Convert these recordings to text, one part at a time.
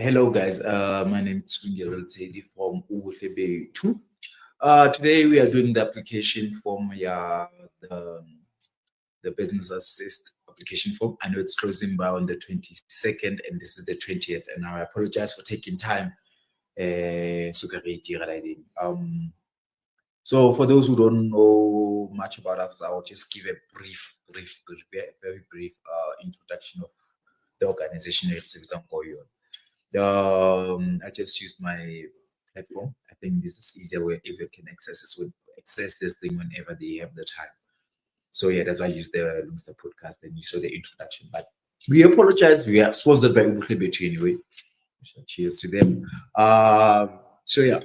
Hello guys, my name is SEDFA from Ubuhlebe 2. Today we are doing the application form, the business assist application form. I know it's closing by on the 22nd and this is the 20th, and I apologize for taking time. So for those who don't know much about us, I'll just give a very brief introduction of the organization. I just used my platform. I think this is easier where everyone can access this thing whenever they have the time. So yeah, that's why I use the Lungstar podcast and you saw the introduction. But we apologize. We are sponsored by Ubuhlebe anyway. Cheers to them. So yeah,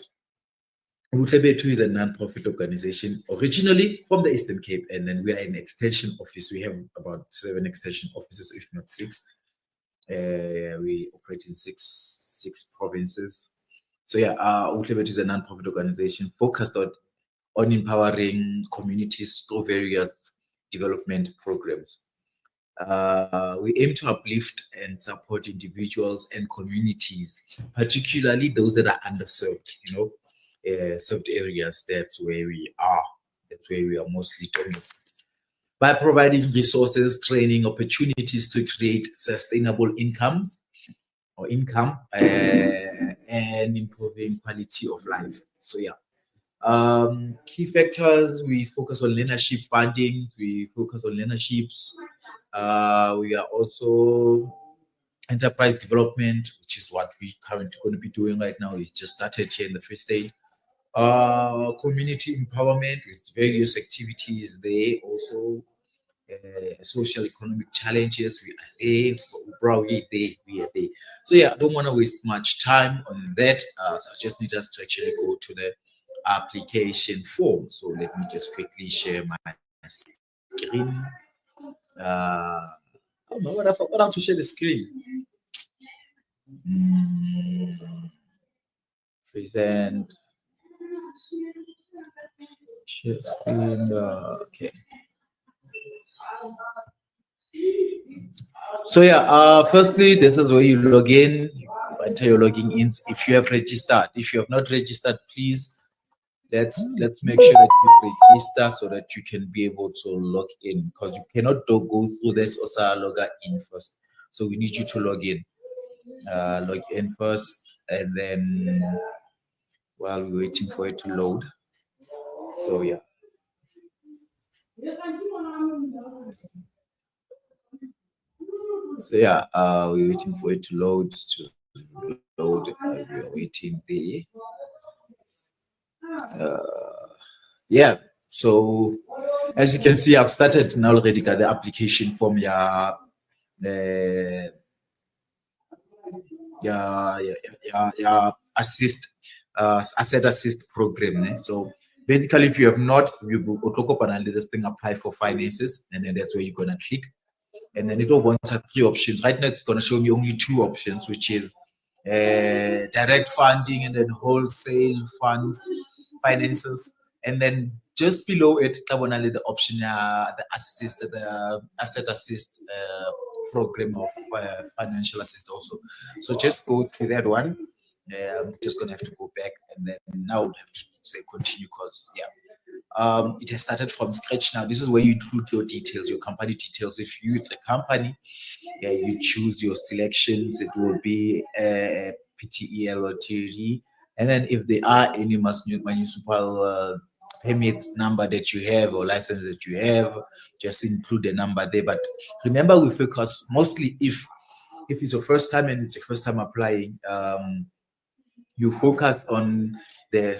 Ubuhlebe is a non-profit organization originally from the Eastern Cape, and then we are an extension office. We have about 7 extension offices, if not 6. We operate in six provinces. So yeah, Ubuhlebe is a non-profit organization focused on empowering communities through various development programs. We aim to uplift and support individuals and communities, particularly those that are underserved, served areas. That's where we are. That's where we are mostly dominant. By providing resources, training, opportunities to create sustainable income, and improving quality of life. So yeah. Key factors, we focus on leadership funding, we focus on leaderships. We are also enterprise development, which is what we currently going to be doing right now. We just started here in the Free State. Community empowerment with various activities there. Also, social economic challenges. We are there. We are there. So yeah, I don't want to waste much time on that. So I just need us to actually go to the application form. So let me just quickly share my screen. Oh no, what I forgot how to share the screen. Present. Share screen. Okay. So yeah, firstly, this is where you log in. You enter your logging in. If you have registered, if you have not registered, please let's make sure that you register so that you can be able to log in, because you cannot go through this or log in first. So we need you to log in first, and then while we're waiting for it to load. So yeah. So yeah, we're waiting for it to load as we are waiting there. Yeah, so as you can see, I've started now already got the application form. Asset assist program. So basically, if you have not, you go this thing, apply for finances, and then that's where you're gonna click. And then it will want 3 options. Right now, it's going to show me only 2 options, which is direct funding and then wholesale funds, finances. And then just below it, the option, the asset assist program of financial assist also. So just go to that one. I'm just going to have to go back, and then now we'll have to say continue, because it has started from scratch now. This is where you include your details, your company details. If it's a company, you choose your selections. It will be a PTEL or TD. And then if there are any municipal permits number that you have or license that you have, just include the number there. But remember, we focus mostly if it's your first time and it's your first time applying, you focus on the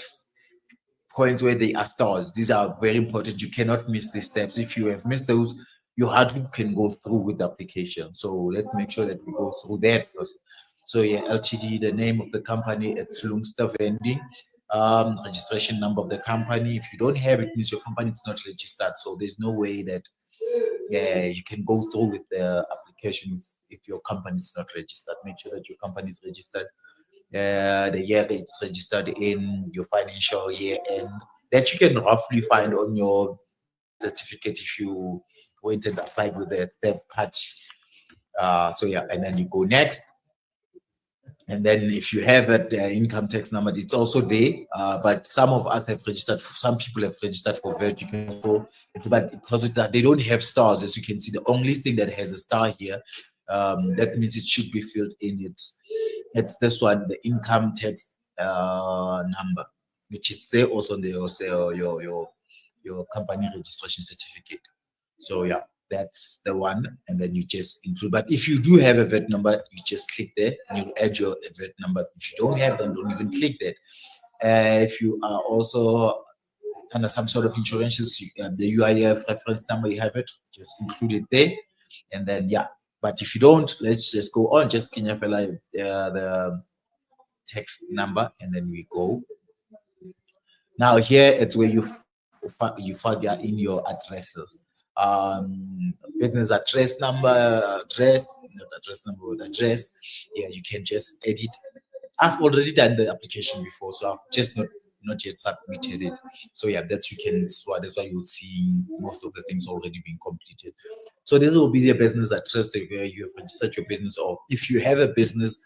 points where they are stars. These are very important. You cannot miss these steps. If you have missed those, you hardly can go through with the application. So let's make sure that we go through that first. So yeah, LTD, the name of the company, it's Lungstar Vending. Registration number of the company. If you don't have it, means your company is not registered. So there's no way that you can go through with the application if your company is not registered. Make sure that your company is registered. The year that it's registered in, your financial year, and that you can roughly find on your certificate if you went and applied with a third party. So yeah, and then you go next, And then if you have a income tax number, it's also there. But some of us have registered, some people have registered for VAT. You can also, but because they don't have stars, as you can see, the only thing that has a star here, that means it should be filled in. It's this one, the income tax number, which is there also on your company registration certificate. So yeah, that's the one, and then you just include. But if you do have a VAT number, you just click there and you add your VAT number. If you don't have them, don't even click that. If you are also under some sort of insurances, the UIF reference number, you have it, just include it there, and then yeah. But if you don't, let's just go on. Just can you fill out the text number, and then we go. Now here it's where you find in your addresses. Business address number, address, not address number, but address. Yeah, you can just edit. I've already done the application before, so I've just not yet submitted it. So yeah, that you can. So that's why you'll see most of the things already being completed. So this will be the business address where you have registered your business, or if you have a business,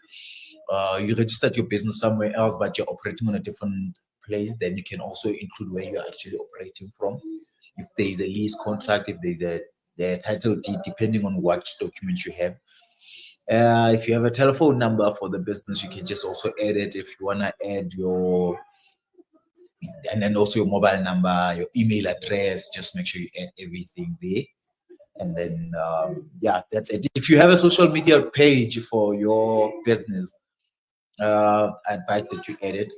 you registered your business somewhere else, but you're operating on a different place, then you can also include where you're actually operating from. If there is a lease contract, if there's the title deed, depending on what document you have. If you have a telephone number for the business, you can just also add it. If you want to add your, and then also your mobile number, your email address, just make sure you add everything there. And then, yeah, that's it. If you have a social media page for your business, I advise that you edit.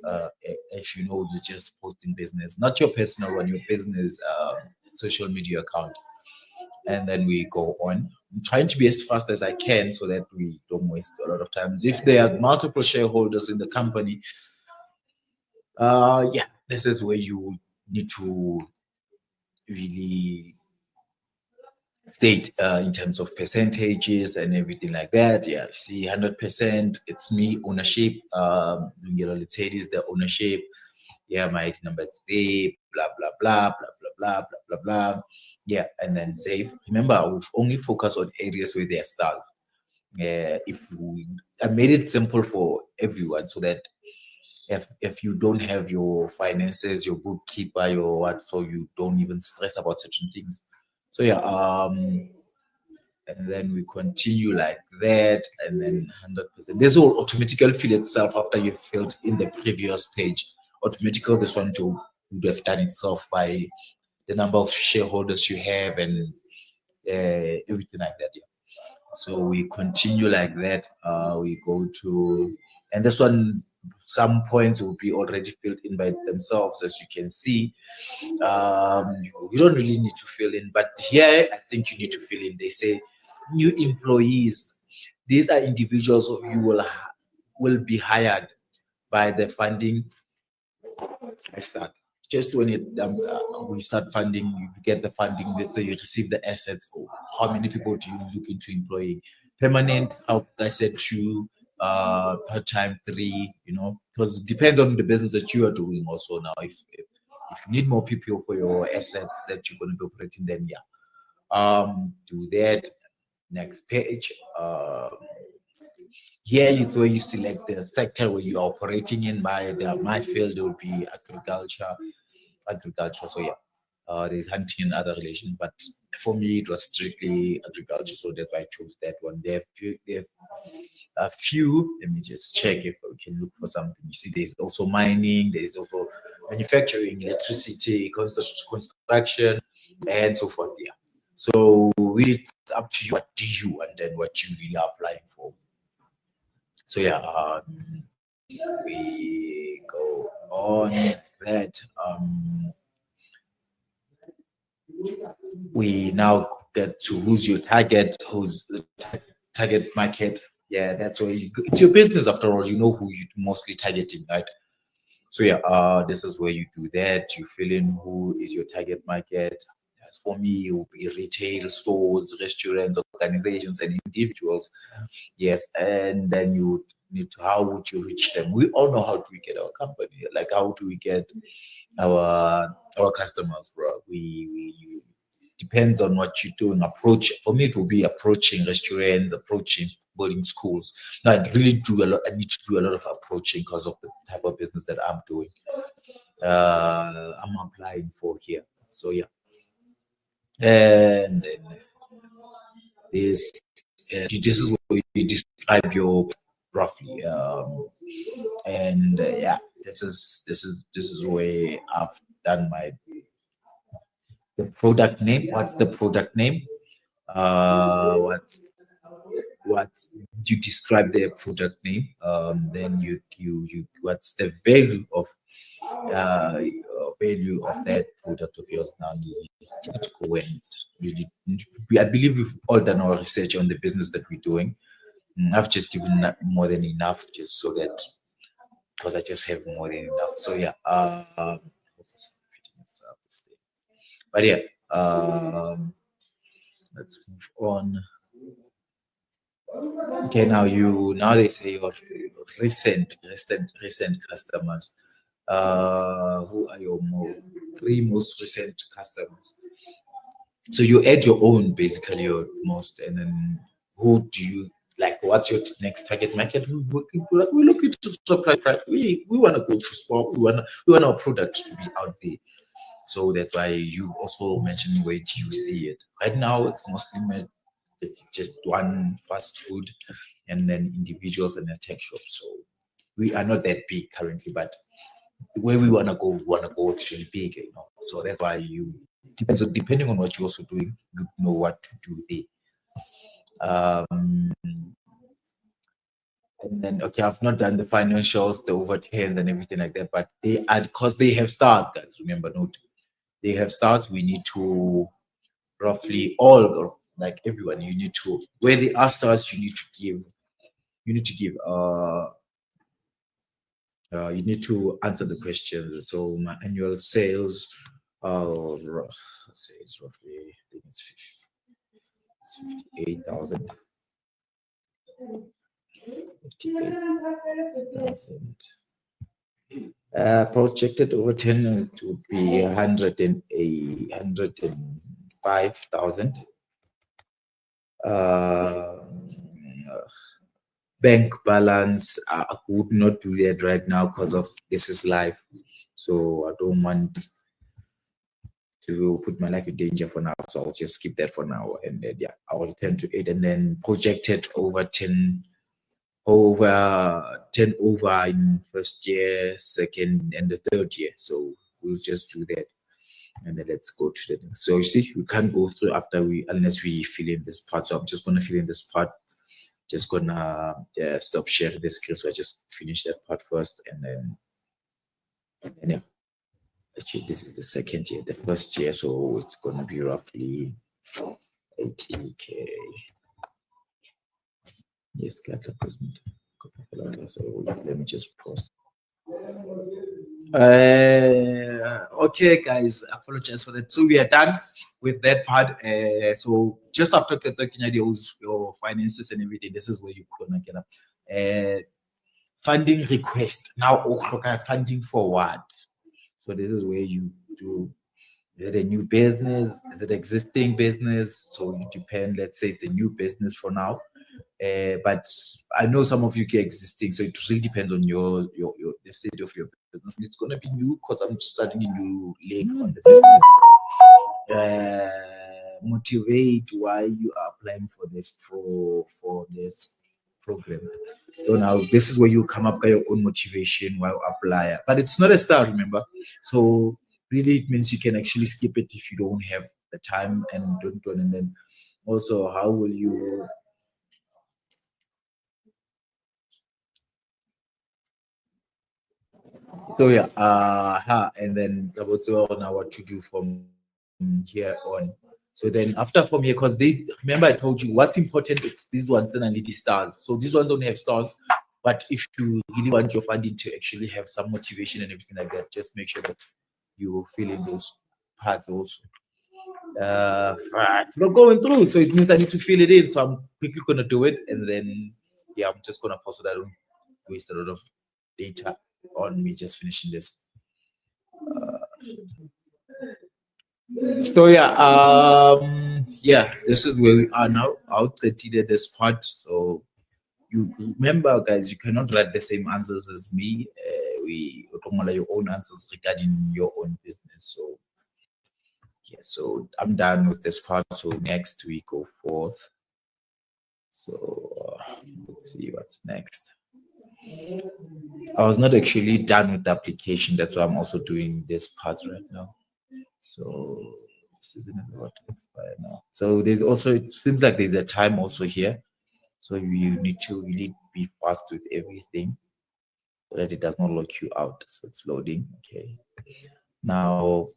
If you know you're just posting business, not your personal one, your business social media account. And then we go on. I'm trying to be as fast as I can so that we don't waste a lot of time. If there are multiple shareholders in the company, yeah, this is where you need to really state in terms of percentages and everything like that. Yeah, see, 100%, it's me ownership. Let's say this the ownership. Yeah, my ID number is there, blah, blah, blah, blah, blah, blah, blah, blah, blah. Yeah, and then save. Remember, we've only focused on areas where there are stars. I made it simple for everyone so that if you don't have your finances, your bookkeeper, your what, so you don't even stress about certain things. So yeah, and then we continue like that, and then 100%. This will automatically fill itself after you filled in the previous page. Automatically, this one would have done itself by the number of shareholders you have and everything like that. Yeah. So we continue like that. We go to, and this one, some points will be already filled in by themselves, as you can see. You don't really need to fill in, but here I think you need to fill in. They say new employees. These are individuals who you will be hired by the funding. I start just when we start funding, you get the funding. Let's say you receive the assets. Or how many people do you look into employing? Permanent, how I said two, part time three. Because it depends on the business that you are doing. Also now, if you need more people for your assets that you're going to be operating, then yeah, do that. Next page. Here is where you select the sector where you're operating in. My field will be agriculture. So yeah, there's hunting and other relations, but for me it was strictly agriculture, so that's why I chose that one. There are a few. Let me just check if we can look for something. You see, there's also mining, there's also manufacturing, electricity, construction, and so forth. Yeah. So really, it's up to you. What do you want and what you really are applying for? So yeah, we go on that. We now get to who's your target, who's the target market. Yeah, that's where it's your business after all. You know who you're mostly targeting, right? So yeah, this is where you do that. You fill in who is your target market. As for me, it will be retail stores, restaurants, organizations, and individuals. Yes, and then you need to, how would you reach them? We all know how do we get our company, like how do we get our customers, bro? We depends on what you're doing. Approach for me, it will be approaching restaurants, approaching boarding schools. Now, I really do a lot. I need to do a lot of approaching because of the type of business that I'm doing. I'm applying for here. So yeah, and then this is where you describe your roughly, and yeah, this is where I've done my the product name. What's the product name? What you describe the product name? Then you what's the uh, value of that product of yours? Now you need to go and really. I believe we've all done our research on the business that we're doing. I've just given more than enough, just so that because I just have more than enough. So yeah, but yeah, let's move on. Okay, now they say your recent customers. Who are your three most recent customers? So you add your own, basically your most, and then who do you like? What's your next target market? We're looking to supply. We want to go to sport. We want our product to be out there. So that's why you also mentioned where do you see it. Right now, it's mostly it's just one fast food, and then individuals and a tech shop. So we are not that big currently, but where we want to go actually big, So that's why you depending on what you're also doing, you know what to do there. And then okay, I've not done the financials, the overturns and everything like that, but they are because they have stars, guys. Remember, note they have stars. We need to roughly all like everyone. You need to where they are stars. You need to give you need to answer the questions. So my annual sales, let's say it's roughly, I think it's 58,000. 58,000. Projected over 10 to be 105,000. Bank balance, I could not do that right now because of this is live. So I don't want to put my life in danger for now. So I'll just skip that for now. And then yeah, I'll return to it and then projected over 10 over in first year, second, and the third year. So we'll just do that. And then let's go to the next. So you see, we can't go through unless we fill in this part. So I'm just gonna fill in this part. Just gonna stop sharing the screen. So I just finish that part first, and then yeah. Actually, this is the second year. The first year, so it's gonna be roughly 80K. Yes, so let me just pause. Okay, guys, apologize for that. So we are done with that part. So just after the your finances and everything, this is where you're gonna get up. Funding request. Now, funding for what? So this is where you do. Is it a new business? Is it existing business? So it depends. Let's say it's a new business for now. But I know some of you get existing, so it really depends on your the state of your business. It's gonna be new because I'm starting a new leg on the business. Motivate why you are applying for this program. So now this is where you come up with your own motivation while you apply. But it's not a star, remember. So really it means you can actually skip it if you don't have the time and don't do it. And then also how will you so yeah, and then about now what to do from here on. So then after from here, because they remember I told you what's important is these ones then I need the stars. So these ones only have stars. But if you really want your funding to actually have some motivation and everything like that, just make sure that you fill in those parts also. Not going through, so it means I need to fill it in. So I'm quickly gonna do it, and then yeah, I'm just gonna pause so that I don't waste a lot of data on me just finishing this. So yeah, this is where we are now. I'll consider this part. So you remember, guys, you cannot write the same answers as me. We automate your own answers regarding your own business. So yeah, so I'm done with this part. So next we go forth. So let's see what's next. I was not actually done with the application. That's why I'm also doing this part right now. So this isn't about to expire now. So there's also, it seems like there's a time also here. So you need to really be fast with everything so that it does not lock you out. So it's loading. Okay. Now,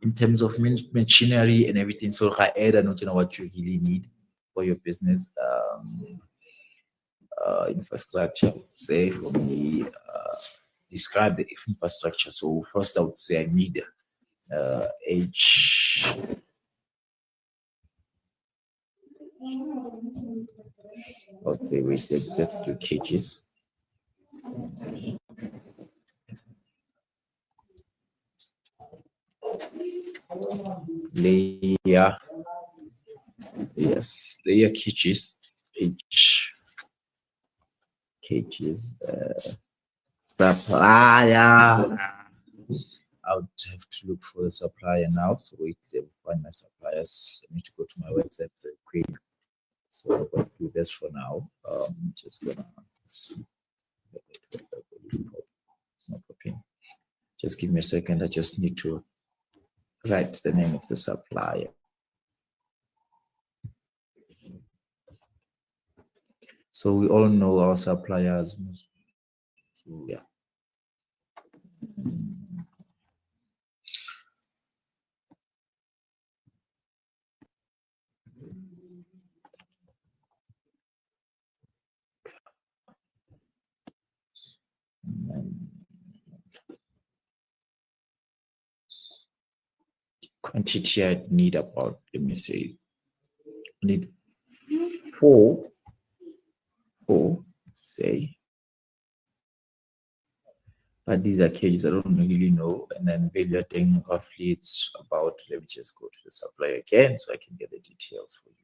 in terms of machinery and everything, so I add and you know what you really need for your business. Infrastructure, say for me, describe the infrastructure. So first I would say I need H. Okay, wait, let's do cages. Layer, yes, layer cages, H cages, supplier. I would have to look for the supplier now. So wait, let me find my suppliers. I need to go to my website very quick. So I'm going to do this for now. Just gonna see. It's not working. Just give me a second. I just need to write the name of the supplier. So we all know our suppliers. So yeah. Quantity I need about, let me say, I need four, say. But these are cages I don't really know. And then value thing roughly it's about, let me just go to the supplier again so I can get the details for you.